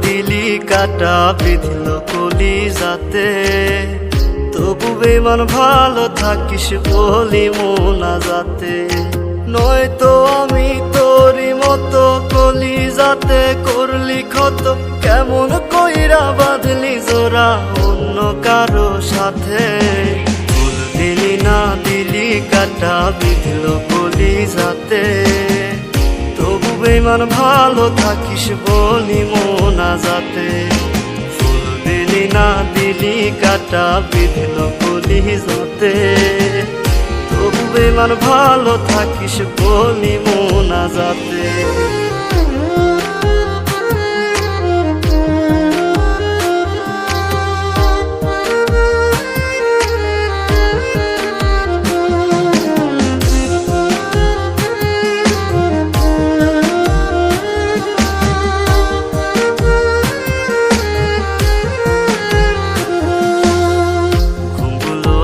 দিলি কাটা বিঁধল কলি যাতে, তবু বেমান ভালো থাকিস বলি মোনা যাতে। নয়তো আমি তোরই মতো কলি যাতে করলি ক্ষত, কেমন কইরা বাঁধলি জোড়া অন্য কারো সাথে। ফুল দিলি না দিলি কাটা বিঁধল কলি যাতে, তবু বেমান ভালো থাকিস বলি মোনা যাতে। ফুল দিলি না দিলি কাটা বিঁধল কলি যাতে, তবু বেমান ভালো থাকিস বলি মোনা যাতে।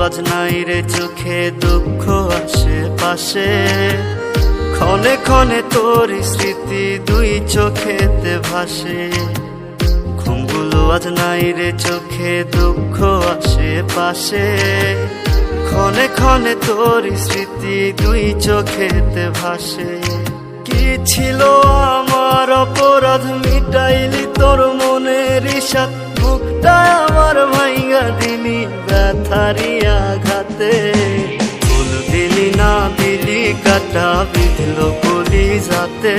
আজ নাই রে চোখে দুঃখ আশেপাশে, ক্ষণে ক্ষণে তোর স্মৃতি দুই চোখেতে ভাসে। ঘুমগুলো আজ নাই রে চোখে দুঃখ আশেপাশে, ক্ষণে ক্ষণে তোর স্মৃতি দুই চোখেতে ভাসে। কি ছিল আমার অপরাধ মিটাইলি তোর মনের ইশাত, বুকটা আমার ভাইঙ্গা দিলি ব্যথারি আঘাতে। ফুল দিলি না দিলি কাটা বিঁধল কলি যাতে,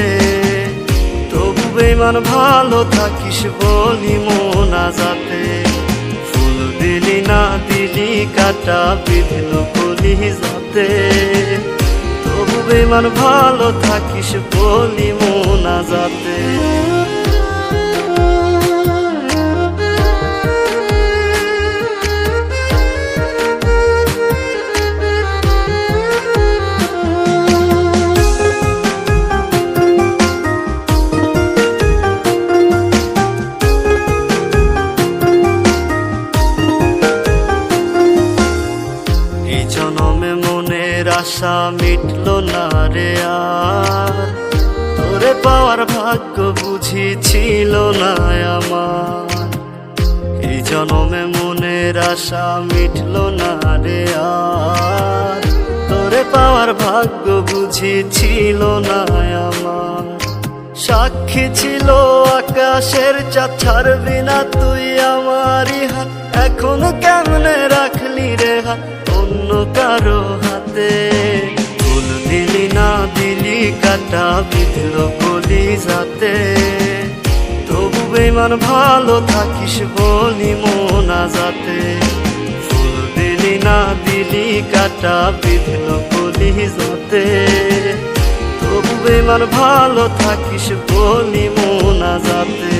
তবু বেমান ভালো থাকিস বলি মোনা যাতে। ফুল দিলি না দিলি কাটা বিঁধল কলি যাতে, তবু বেমান ভালো থাকিস বলি মোনা যাতে। জনমে মনের আশা মিটলো না রে আর, তোরে পাওয়ার ভাগ্য বুঝি ছিল না আমার। এই জনমে মনের আশা মিটলো না রে আর, তোরে পাওয়ার ভাগ্য বুঝি ছিল না আমার। সাক্ষী ছিল আকাশের চাঁদ, ছাড়বি না তুই আমারই হাত, এখন কেমনে রাখলি রে হাত অন্য কারো হাতে। ফুল দিলি না দিলি কাটা বিঁধল কলি যাতে, তবু বেমান ভালো থাকিস বলি মোনা যাতে। ফুল দিলি না দিলি কাটা বিঁধল কলি যাতে, তবু বেমান ভালো থাকিস বলি মোনা যাতে।